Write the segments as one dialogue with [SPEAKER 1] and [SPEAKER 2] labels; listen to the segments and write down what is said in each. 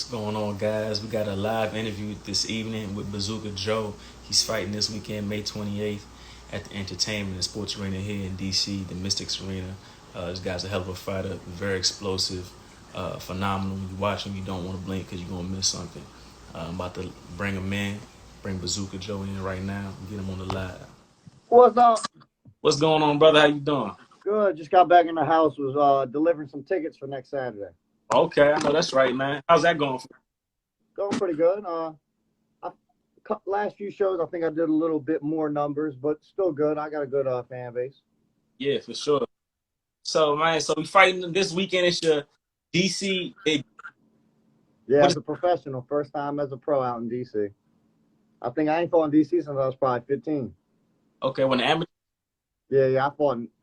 [SPEAKER 1] What's going on, guys? We got a live interview this evening with Bazooka Joe. He's fighting this weekend, May 28th, at the Entertainment and Sports Arena here in DC, the Mystics Arena. This guy's a hell of a fighter, very explosive, phenomenal. When you watch him, you don't want to blink because you're going to miss something. I'm about to bring him in, bring Bazooka Joe in right now, and get him on the live.
[SPEAKER 2] What's up?
[SPEAKER 1] What's going on, brother? How you doing?
[SPEAKER 2] Good. Just got back in the house. Was delivering some tickets for next Saturday.
[SPEAKER 1] Okay, I know that's right, man. How's that going for
[SPEAKER 2] Going pretty good. Last few shows, I think I did a little bit more numbers, but still good. I got a good fan base.
[SPEAKER 1] you? Yeah, for sure. So, man, we fighting this weekend. It's your DC.
[SPEAKER 2] Yeah, as a professional, first time as a pro out in DC. I think I ain't fought in DC since I was probably 15.
[SPEAKER 1] Okay, when the amateur.
[SPEAKER 2] Yeah,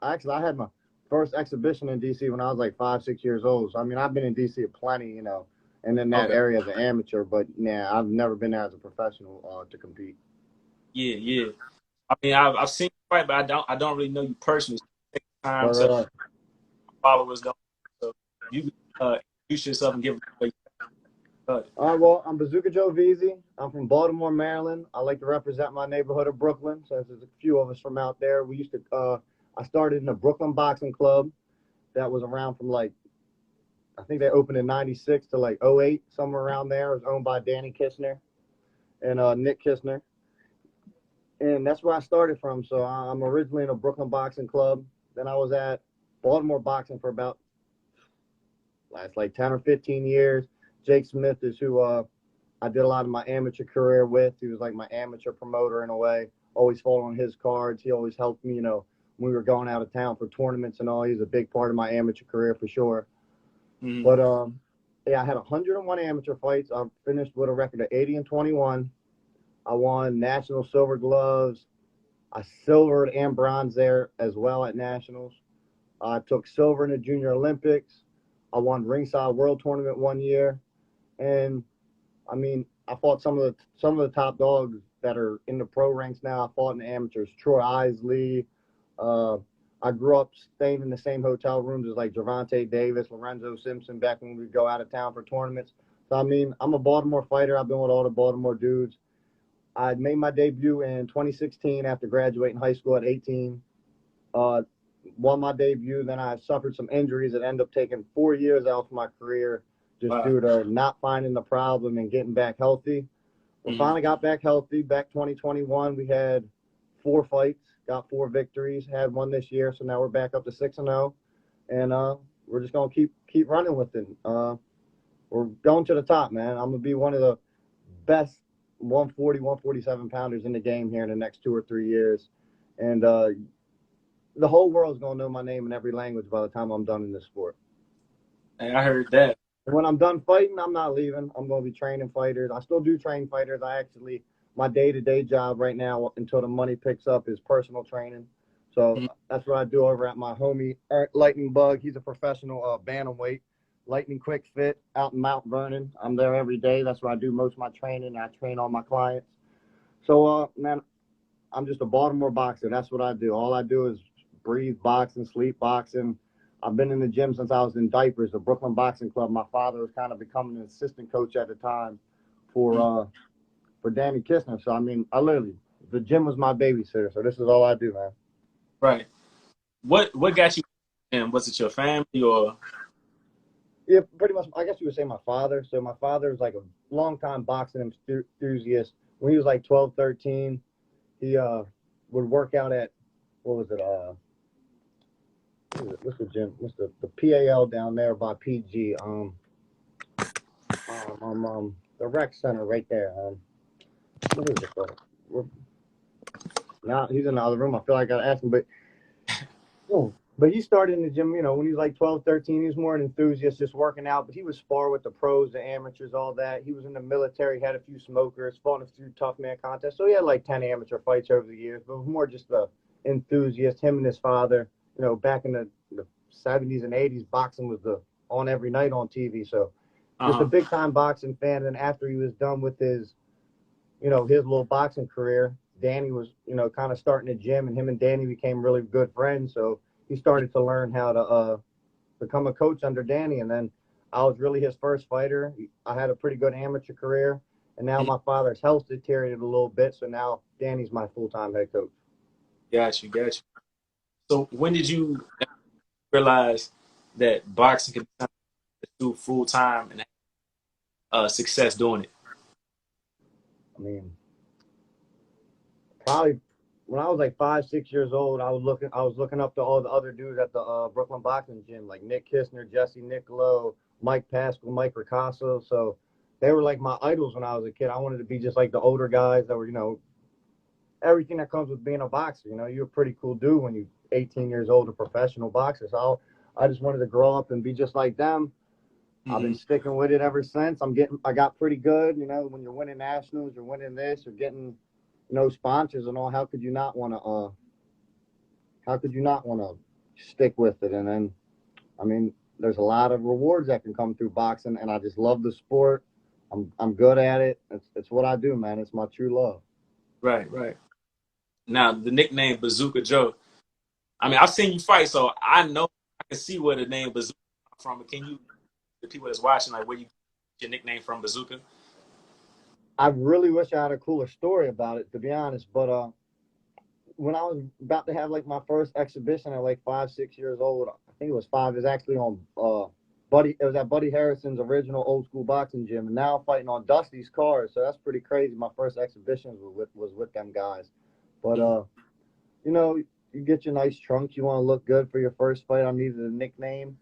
[SPEAKER 2] I had my first exhibition in DC when I was like 5, 6 years old. So I mean, I've been in DC plenty, and in that area as an amateur, but yeah, I've never been there as a professional to compete.
[SPEAKER 1] Yeah. I mean, I've seen you fight, but I don't really know you personally. So take time to followers don't. So you introduce yourself and give them away.
[SPEAKER 2] Well, I'm Bazooka Joe VZ. I'm from Baltimore, Maryland. I like to represent my neighborhood of Brooklyn, since there's a few of us from out there. We used to, I started in the Brooklyn Boxing Club that was around from I think they opened in 96 to 08, somewhere around there. It was owned by Danny Kistner and Nick Kistner. And that's where I started from. So I'm originally in a Brooklyn Boxing Club. Then I was at Baltimore Boxing for about last 10 or 15 years. Jake Smith is who I did a lot of my amateur career with. He was like my amateur promoter in a way. Always following his cards. He always helped me, when we were going out of town for tournaments and all. He's a big part of my amateur career for sure. Mm-hmm. But I had 101 amateur fights. I finished with a record of 80-21. I won national silver gloves. I silvered and bronze there as well at nationals. I took silver in the Junior Olympics. I won ringside world tournament one year. And I mean, I fought some of the top dogs that are in the pro ranks now. I fought in the amateurs. Troy Isley. I grew up staying in the same hotel rooms as Gervonta Davis, Lorenzo Simpson back when we'd go out of town for tournaments. So I mean, I'm a Baltimore fighter. I've been with all the Baltimore dudes. I made my debut in 2016 after graduating high school at 18. Won my debut. Then I suffered some injuries that ended up taking 4 years out of my career. Just due to not finding the problem and getting back healthy. We finally got back healthy. Back 2021, we had 4 fights, got 4 victories, had one this year. So now we're back up to 6-0, and we're just gonna keep running with it. We're going to the top, man. I'm gonna be one of the best 140, 147 pounders in the game here in the next 2 or 3 years, and the whole world's gonna know my name in every language by the time I'm done in this sport.
[SPEAKER 1] Hey, I heard that.
[SPEAKER 2] When I'm done fighting, I'm not leaving. I'm going to be training fighters. I still do train fighters. My day-to-day job right now until the money picks up is personal training. So that's what I do over at my homie, Lightning Bug. He's a professional bantamweight, lightning quick fit out in Mount Vernon. I'm there every day. That's where I do most of my training. I train all my clients. So, man, I'm just a Baltimore boxer. That's what I do. All I do is breathe boxing, sleep boxing. I've been in the gym since I was in diapers, the Brooklyn Boxing Club. My father was kind of becoming an assistant coach at the time for Danny Kistner. So, I mean, the gym was my babysitter. So this is all I do, man.
[SPEAKER 1] Right. What got you in? Was it your family or?
[SPEAKER 2] Yeah, pretty much. I guess you would say my father. So my father was a longtime boxing enthusiast. When he was 12, 13, he would work out at, what's the gym? What's the PAL down there by PG? The rec center right there. What is it called? Now he's in the other room. I feel like I gotta ask him, but he started in the gym, when he was 12, 13. He was more an enthusiast, just working out. But he would spar with the pros, the amateurs, all that. He was in the military, had a few smokers, fought in a few tough man contests. So he had 10 amateur fights over the years, but it was more just the enthusiast. Him and his father, back in the 70s and 80s, boxing was on every night on TV. So just a big time boxing fan. And after he was done with his little boxing career, Danny was, kind of starting a gym, and him and Danny became really good friends. So he started to learn how to become a coach under Danny. And then I was really his first fighter. I had a pretty good amateur career, and now
[SPEAKER 1] Mhm.
[SPEAKER 2] my father's health deteriorated a little bit, so now Danny's my full-time head coach.
[SPEAKER 1] Got you, got you. So when did you realize that boxing could do full time and success doing it?
[SPEAKER 2] I mean, probably when I was like 5, 6 years old, I was looking up to all the other dudes at the Brooklyn Boxing Gym, like Nick Kistner, Jesse Nicolo, Mike Pascal, Mike Ricasso. So they were like my idols when I was a kid. I wanted to be just like the older guys that were, everything that comes with being a boxer. You're a pretty cool dude when you're 18 years old, a professional boxer. So I just wanted to grow up and be just like them. I've been
[SPEAKER 1] Hmm.
[SPEAKER 2] sticking with it ever since. I got pretty good. When you're winning nationals, you're winning this, you're getting, sponsors and all. How could you not want to stick with it? And then, I mean, there's a lot of rewards that can come through boxing, and I just love the sport. I'm good at it. It's what I do, man. It's my true love.
[SPEAKER 1] Right, right. Now the nickname Bazooka Joe. I mean, I've seen you fight, so I know I can see where the name Bazooka comes from. But can you, the people that's watching, like where you get your nickname from, Bazooka?
[SPEAKER 2] I really wish I had a cooler story about it, to be honest. But when I was about to have like my first exhibition at like 5, 6 years old, I think it was five. It was actually on Buddy. It was at Buddy Harrison's original old school boxing gym, and now I'm fighting on Dusty's cars. So that's pretty crazy. My first exhibition was with them guys. But
[SPEAKER 1] Mhm.
[SPEAKER 2] you know, you get your nice trunks. You want to look good for your first fight. I needed a nickname,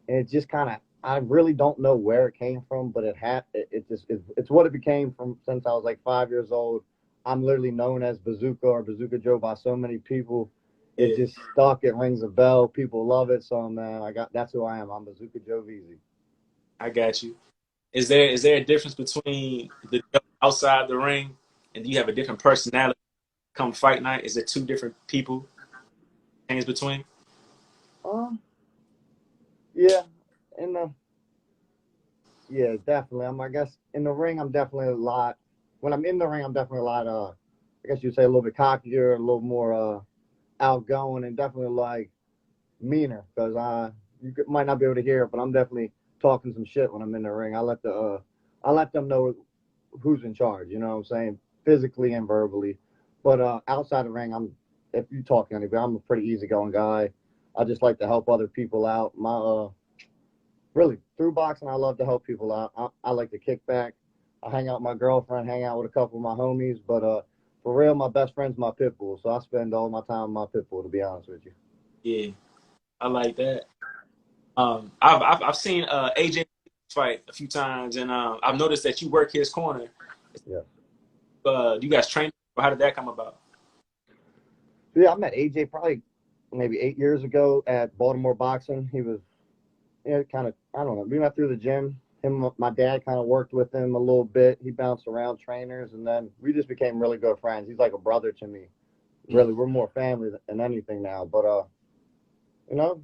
[SPEAKER 2] and it just kind of. I really don't know where it came from, but it's what it became from since I was like 5 years old. I'm literally known as Bazooka or Bazooka Joe by so many people. It
[SPEAKER 1] Yeah,
[SPEAKER 2] just stuck. It rings a bell. People love it. So man, that's who I am. I'm Bazooka Joe VZ.
[SPEAKER 1] I got you. Is there a difference between the Joe outside the ring and do you have a different personality come fight night? Is it two different people? Change between?
[SPEAKER 2] Um, yeah, in the yeah, definitely. I guess in the ring, I'm definitely a lot. When I'm in the ring, I'm definitely a lot. I guess you'd say a little bit cockier, a little more outgoing, and definitely like meaner because might not be able to hear it, but I'm definitely talking some shit when I'm in the ring. I let them know who's in charge. You know what I'm saying, physically and verbally. But outside the ring, if you talk to anybody, I'm a pretty easygoing guy. I just like to help other people out. My really through boxing, I love to help people out. I like to kick back. I hang out with my girlfriend, hang out with a couple of my homies, but for real, my best friend's my pit bull, so I spend all my time with my pit bull. To be honest with you.
[SPEAKER 1] Yeah, I like that. I've seen AJ fight a few times, and I've noticed that you work his corner.
[SPEAKER 2] Yeah.
[SPEAKER 1] Do you guys train? How did that come about?
[SPEAKER 2] Yeah, I met AJ probably maybe 8 years ago at Baltimore Boxing. He was kind of, I don't know. We went through the gym. My dad kind of worked with him a little bit. He bounced around trainers, and then we just became really good friends. He's like a brother to me.
[SPEAKER 1] Mm.
[SPEAKER 2] Really, we're more family than anything now. But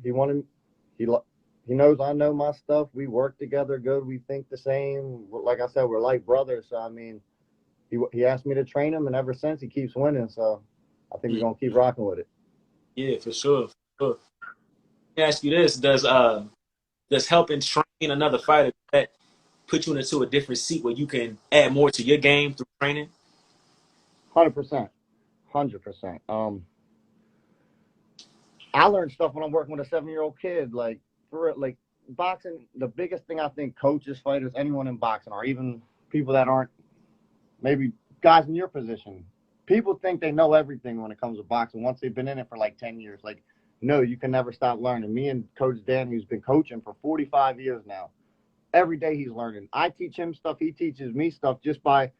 [SPEAKER 2] he wanted he he knows I know my stuff. We work together good. We think the same. Like I said, we're like brothers. So I mean, he asked me to train him, and ever since he keeps winning. So I think we're
[SPEAKER 1] Mm.
[SPEAKER 2] gonna keep rocking with it.
[SPEAKER 1] Yeah, for sure. For sure. Let me ask you this: does helping train another fighter that put you into a different seat where you can add more to your game through training?
[SPEAKER 2] 100%, 100%. I learned stuff when I'm working with a 7 year old kid. Like for it, like boxing, the biggest thing I think coaches, fighters, anyone in boxing, or even people that aren't maybe guys in your position, people think they know everything when it comes to boxing once they've been in it for like 10 years. Like, no, you can never stop learning. Me and Coach Dan, who's been coaching for 45 years now, every day he's learning. I teach him stuff, he teaches me stuff just by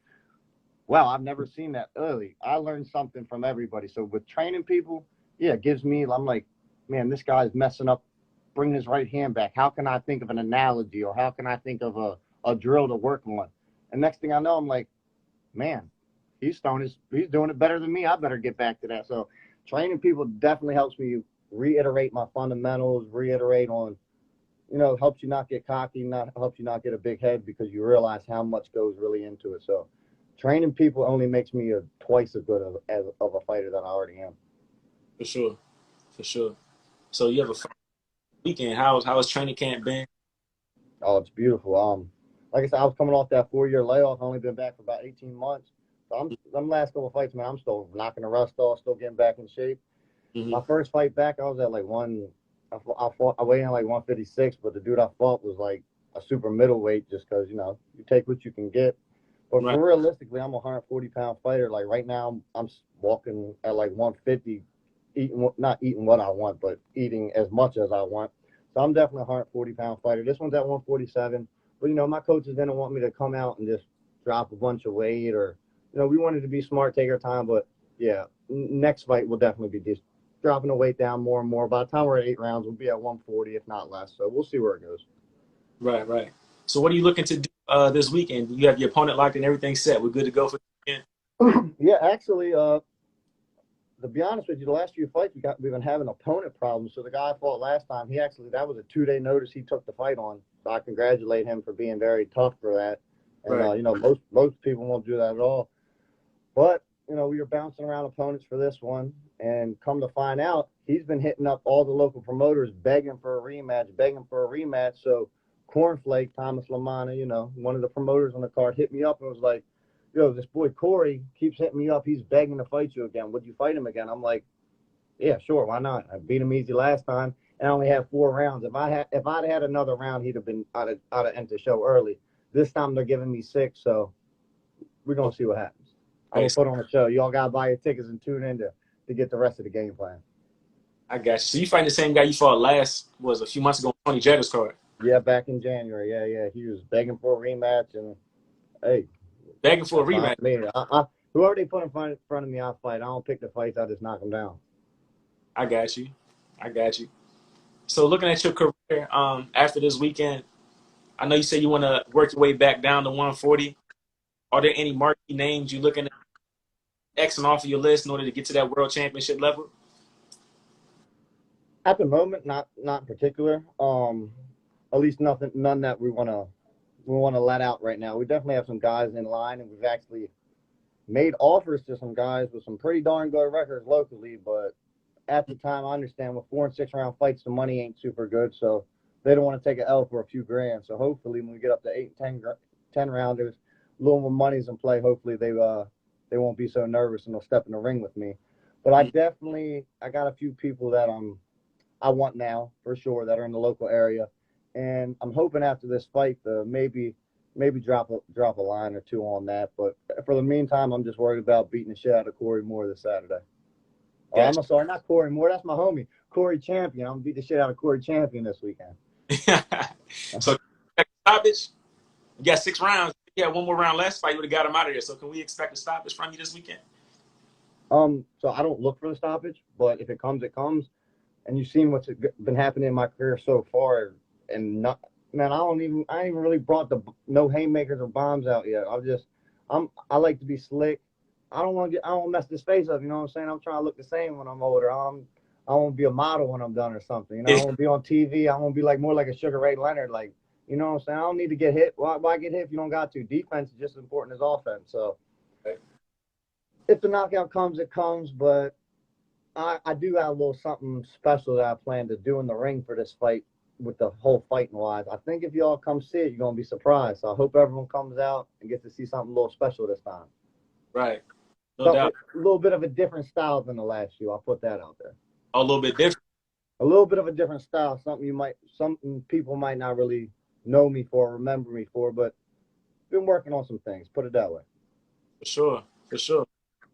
[SPEAKER 2] wow, I've never seen that early. I learned something from everybody. So with training people, yeah, it gives me, I'm like, man, this guy's messing up, bringing his right hand back. How can I think of an analogy or how can I think of a drill to work on? And next thing I know, I'm like, man, he's doing it better than me. I better get back to that. So training people definitely helps me reiterate my fundamentals, reiterate on, helps you not get cocky, not helps you not get a big head because you realize how much goes really into it. So training people only makes me twice as good of a fighter than I already am.
[SPEAKER 1] For sure, for sure. So you have a fight weekend. How's training camp been?
[SPEAKER 2] Oh, it's beautiful. Like I said, I was coming off that 4-year layoff. I've only been back for about 18 months. So them last couple of fights, man, I'm still knocking the rust off, still getting back in shape.
[SPEAKER 1] Mm-hmm.
[SPEAKER 2] My first fight back, I was at like I weighed in like 156, but the dude I fought was like a super middleweight just because, you take what you can get. But
[SPEAKER 1] Right.
[SPEAKER 2] for realistically, I'm a 140-pound fighter. Like right now, I'm walking at like 150, not eating what I want, but eating as much as I want. So I'm definitely a 140-pound fighter. This one's at 147. But, my coaches didn't want me to come out and just drop a bunch of weight or, we wanted to be smart, take our time. But, yeah, next fight will definitely be just dropping the weight down more and more. By the time we're at 8 rounds, we'll be at 140, if not less. So we'll see where it goes.
[SPEAKER 1] Right, right. So what are you looking to do this weekend? You have your opponent locked and everything set. We're good to go for the weekend?
[SPEAKER 2] Yeah, actually, to be honest with you, the last few fights we've been having opponent problems. So the guy I fought last time, that was a 2-day notice he took the fight on. So I congratulate him for being very tough for that. And
[SPEAKER 1] Right.
[SPEAKER 2] most people won't do that at all. But we were bouncing around opponents for this one, and come to find out, he's been hitting up all the local promoters, begging for a rematch. So Cornflake, Thomas Lamana, one of the promoters on the card, hit me up and was like, "Yo, this boy Corey keeps hitting me up. He's begging to fight you again. Would you fight him again?" I'm like, "Yeah, sure, why not? I beat him easy last time, and I only had 4 rounds. If I'd had another round, he'd have been out of ended the show early. This time they're giving me 6, so we're gonna see what happens. I'm
[SPEAKER 1] Okay,
[SPEAKER 2] gonna
[SPEAKER 1] so
[SPEAKER 2] put on a show. Y'all gotta buy your tickets and tune in to get the rest of the game plan."
[SPEAKER 1] I got you. So you fighting the same guy you fought last was a few months ago on Tony Jagger's card.
[SPEAKER 2] Yeah, back in January. Yeah. He was begging for a rematch, and hey,
[SPEAKER 1] Begging for a
[SPEAKER 2] that's fine
[SPEAKER 1] rematch.
[SPEAKER 2] with me. Whoever they put in front of me, I'll fight. I don't pick the fights. I just knock them down.
[SPEAKER 1] I got you. I got you. So looking at your career after this weekend, I know you said you want to work your way back down to 140. Are there any marquee names you looking at Xing off of your list in order to get to that world championship level?
[SPEAKER 2] At the moment, not in particular. At least none that we wanna let out right now. We definitely have some guys in line, and we've actually made offers to some guys with some pretty darn good records locally. But at the time, I understand with 4 and 6 round fights, the money ain't super good, so they don't want to take an L for a few grand. So hopefully, when we get up to 8 and 10 rounders, a little more money's in play. Hopefully, they won't be so nervous and they'll step in the ring with me. But I got a few people that I want now for sure that are in the local area, and I'm hoping after this fight to maybe drop a line or two on that. But for the meantime, I'm just worried about beating the shit out of Corey Moore this Saturday. Oh,
[SPEAKER 1] Gotcha.
[SPEAKER 2] I'm sorry, not Corey Moore. That's my homie, Corey Champion. I'm gonna beat the shit out of Corey Champion this weekend.
[SPEAKER 1] So stoppage, you got 6 rounds. You had one more round last fight, you would have got him out of there. So can we expect a stoppage from you this weekend?
[SPEAKER 2] So I don't look for the stoppage, but if it comes, it comes. And you've seen what's been happening in my career so far, and not man, I ain't even really brought the no haymakers or bombs out yet. I like to be slick. I don't mess this face up. You know what I'm saying? I'm trying to look the same when I'm older. I want to be a model when I'm done or something. I want to be on TV. I want to be like more like a Sugar Ray Leonard. Like, you know what I'm saying? I don't need to get hit. Why get hit if you don't got to? Defense is just as important as offense. So if the knockout comes, it comes. But I do have a little something special that I plan to do in the ring for this fight with the whole fighting wise. I think if y'all come see it, you're gonna be surprised. So I hope everyone comes out and gets to see something a little special this time.
[SPEAKER 1] Right. No
[SPEAKER 2] Something
[SPEAKER 1] doubt.
[SPEAKER 2] a little bit of a different style than the last few. I'll put that out there.
[SPEAKER 1] A little bit different.
[SPEAKER 2] A little bit of a different style. Something people might not really know me for, remember me for, but been working on some things. Put it that way.
[SPEAKER 1] For sure. For sure.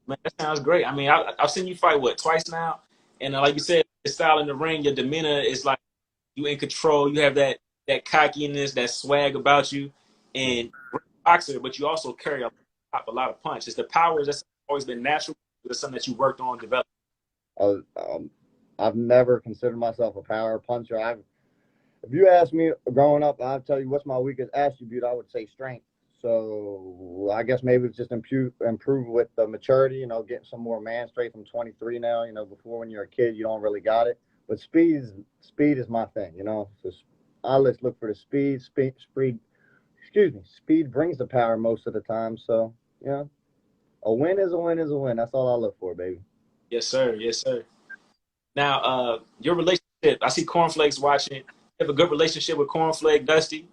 [SPEAKER 1] Man, that sounds great. I mean, I've seen you fight, what, twice now? And like you said, your style in the ring, your demeanor is like you in control. You have that cockiness, that swag about you. And you're a boxer, but you also carry a lot of punch. Is the power that's always been natural? Or something that you worked on, developed?
[SPEAKER 2] Uh, um, I've never considered myself a power puncher. If you ask me growing up, I'd tell you what's my weakest attribute. I would say strength. So I guess maybe it's just improve with the maturity. Getting some more man strength. I'm 23 now. Before when you're a kid, you don't really got it. But speed is my thing. So I let's look for the speed. Excuse me. Speed brings the power most of the time. So a win is a win is a win. That's all I look for, baby.
[SPEAKER 1] Yes, sir. Yes, sir. Now, your relationship, I see Cornflake's watching. You have a good relationship with Cornflake, Dusty?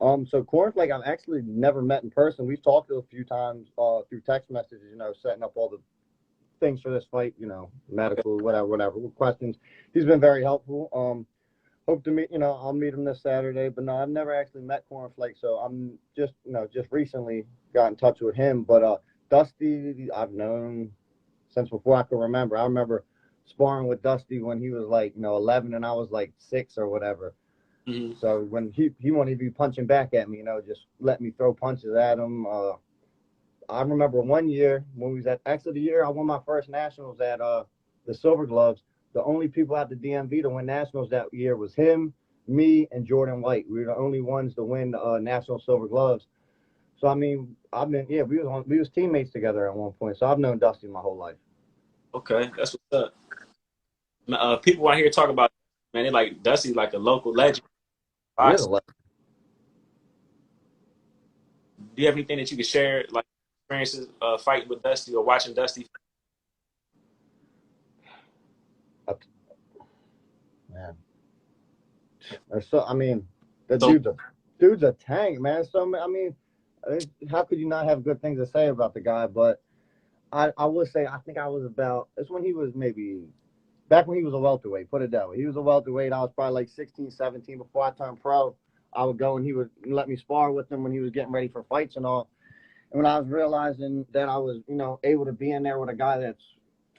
[SPEAKER 2] So Cornflake, I've actually never met in person. We've talked a few times through text messages, setting up all the things for this fight,
[SPEAKER 1] Okay.
[SPEAKER 2] medical, whatever questions. He's been very helpful. Hope to meet, I'll meet him this Saturday. But no, I've never actually met Cornflake, so I'm just recently got in touch with him. But Dusty, I've known since before I can remember. I remember sparring with Dusty when he was like, 11 and I was like 6 or whatever.
[SPEAKER 1] Mm-hmm.
[SPEAKER 2] So when he wanted to be punching back at me, just let me throw punches at him. I remember one year when we was at X of the Year, I won my first nationals at the Silver Gloves. The only people at the DMV to win nationals that year was him, me, and Jordan White. We were the only ones to win national Silver Gloves. So I mean, we was teammates together at one point. So I've known Dusty my whole life.
[SPEAKER 1] Okay, that's what's up. People out here talk about, man, they like Dusty like a local legend.
[SPEAKER 2] He is a
[SPEAKER 1] Boxing.
[SPEAKER 2] legend.
[SPEAKER 1] Do you have anything that you could share, like experiences fighting with Dusty or watching Dusty?
[SPEAKER 2] Man, so I mean, the
[SPEAKER 1] So
[SPEAKER 2] dude's a tank, man. So I mean, how could you not have good things to say about the guy? But I would say I think I was about it's when he was maybe back when he was a welterweight. Put it that way. He was a welterweight. I was probably like 16, 17 before I turned pro. I would go and he would let me spar with him when he was getting ready for fights and all. And when I was realizing that I was, able to be in there with a guy that's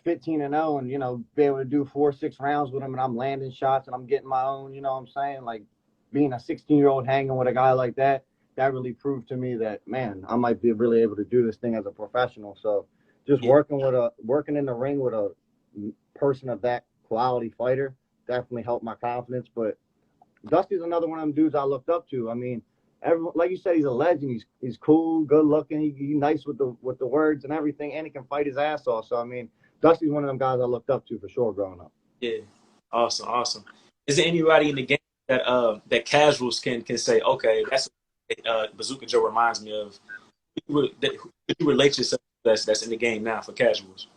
[SPEAKER 2] 15-0 and, be able to do 4, 6 rounds with him and I'm landing shots and I'm getting my own, you know what I'm saying? Like being a 16-year-old hanging with a guy like that, that really proved to me that, man, I might be really able to do this thing as a professional. So just
[SPEAKER 1] yeah,
[SPEAKER 2] working in the ring with a person of that quality fighter definitely helped my confidence. But Dusty's another one of them dudes I looked up to. I mean, everyone, like you said, he's a legend. He's cool, good looking. He's nice with the words and everything, and he can fight his ass off. So I mean, Dusty's one of them guys I looked up to for sure growing up.
[SPEAKER 1] yeah, awesome, awesome. Is there anybody in the game that casuals can say, okay, that's Bazooka Joe reminds me of? Who you relate yourself to that's in the game now for casuals?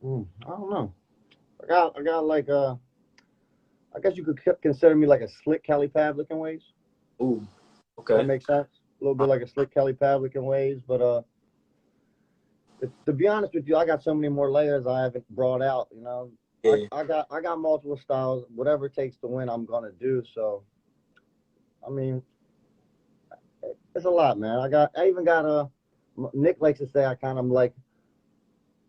[SPEAKER 2] I don't know. I got like I guess you could consider me like a slick Kelly Pavlik in ways.
[SPEAKER 1] Ooh,
[SPEAKER 2] That
[SPEAKER 1] okay,
[SPEAKER 2] makes sense. A little bit like a slick Kelly Pavlik in ways, but to be honest with you, I got so many more layers I haven't brought out.
[SPEAKER 1] yeah,
[SPEAKER 2] I got multiple styles. Whatever it takes to win, I'm gonna do. So I mean, it's a lot, man. I even got a Nick likes to say I kind of like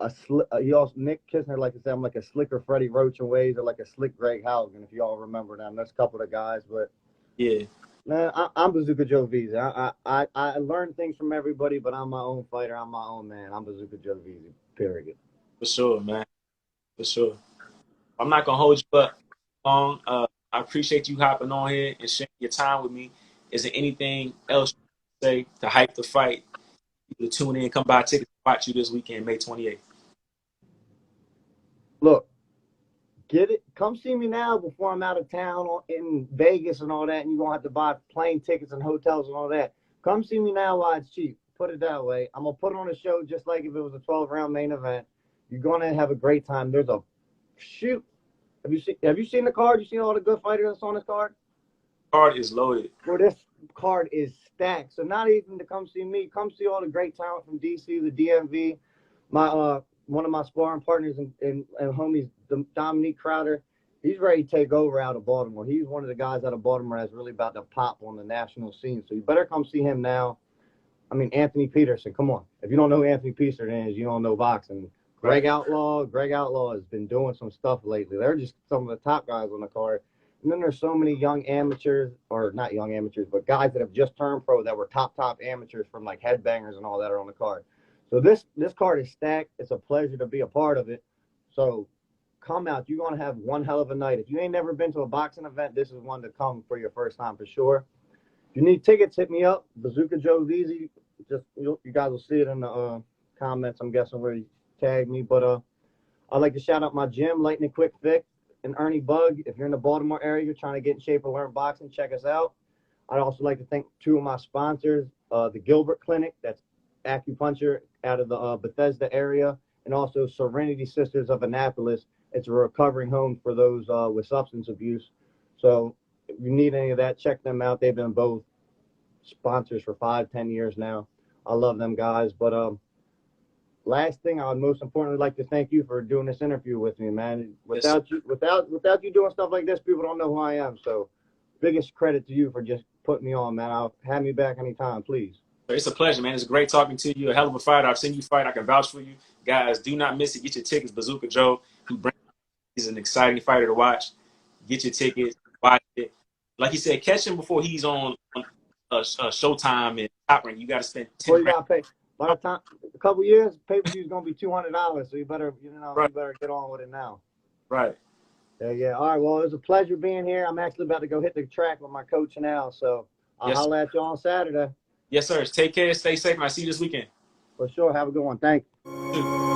[SPEAKER 2] a slick. He also Nick Kistner likes to say I'm like a slicker Freddie Roach in ways, or like a slick Greg Haugen. If you all remember them, there's a couple of guys, but
[SPEAKER 1] yeah,
[SPEAKER 2] man, I'm Bazooka Joe VZ. I learn things from everybody, but I'm my own fighter. I'm my own man. I'm Bazooka Joe VZ. Period.
[SPEAKER 1] for sure, man, for sure. I'm not gonna hold you up long. I appreciate you hopping on here and sharing your time with me. Is there anything else you say to hype the fight? You to tune in, come buy tickets, watch you this weekend, May 28th.
[SPEAKER 2] Look, get it. Come see me now before I'm out of town in Vegas and all that, and you're gonna have to buy plane tickets and hotels and all that. Come see me now while it's cheap. Put it that way. I'm gonna put on a show just like if it was a 12-round main event. You're gonna have a great time. There's a shoot. Have you seen the card? You seen all the good fighters that's on this card?
[SPEAKER 1] Card is loaded.
[SPEAKER 2] Bro, this card is stacked. So not even to come see me, come see all the great talent from DC, the DMV. My one of my sparring partners and homies, Dominique Crowder, he's ready to take over out of Baltimore. He's one of the guys out of Baltimore that's really about to pop on the national scene. So you better come see him now. I mean, Anthony Peterson, come on. If you don't know who Anthony Peterson is, you don't know boxing.
[SPEAKER 1] Right.
[SPEAKER 2] Greg Outlaw has been doing some stuff lately. They're just some of the top guys on the card. And then there's so many young amateurs, or not young amateurs, but guys that have just turned pro that were top amateurs from like headbangers and all that are on the card. So this card is stacked. It's a pleasure to be a part of it. So come out. You're gonna have one hell of a night. If you ain't never been to a boxing event, this is one to come for your first time for sure. If you need tickets, hit me up. Bazooka Joe VZ. Just you guys will see it in the comments. I'm guessing where you tag me. But I'd like to shout out my gym, Lightning Quick Fix and Ernie Bug. If you're in the Baltimore area, you're trying to get in shape or learn boxing, check us out. I'd also like to thank two of my sponsors, the Gilbert Clinic, that's acupuncture out of the Bethesda area, and also Serenity Sisters of Annapolis. It's a recovering home for those with substance abuse. So if you need any of that, check them out. They've been both sponsors for 5-10 years now. I love them guys. But last thing, I would most importantly like to thank you for doing this interview with me, man. Without you doing stuff like this, people don't know who I am. So biggest credit to you for just putting me on, man. I'll have me back anytime, please.
[SPEAKER 1] It's a pleasure, man. It's great talking to you. A hell of a fighter. I've seen you fight. I can vouch for you. Guys, do not miss it. Get your tickets. Bazooka Joe. He's an exciting fighter to watch. Get your tickets. Watch it. Like you said, catch him before he's on Showtime and Top Rank. You got to spend 10
[SPEAKER 2] Well, you got to pay. By the time, a couple years, pay-per-view is going to be $200. So you better,
[SPEAKER 1] right.
[SPEAKER 2] You better get on with it now.
[SPEAKER 1] Right.
[SPEAKER 2] Yeah. All right. Well, it was a pleasure being here. I'm actually about to go hit the track with my coach now. So I'll holler at you on Saturday.
[SPEAKER 1] Yes, sir. Take care. Stay safe. And I'll see you this weekend.
[SPEAKER 2] For sure. Have a good one. Thank you.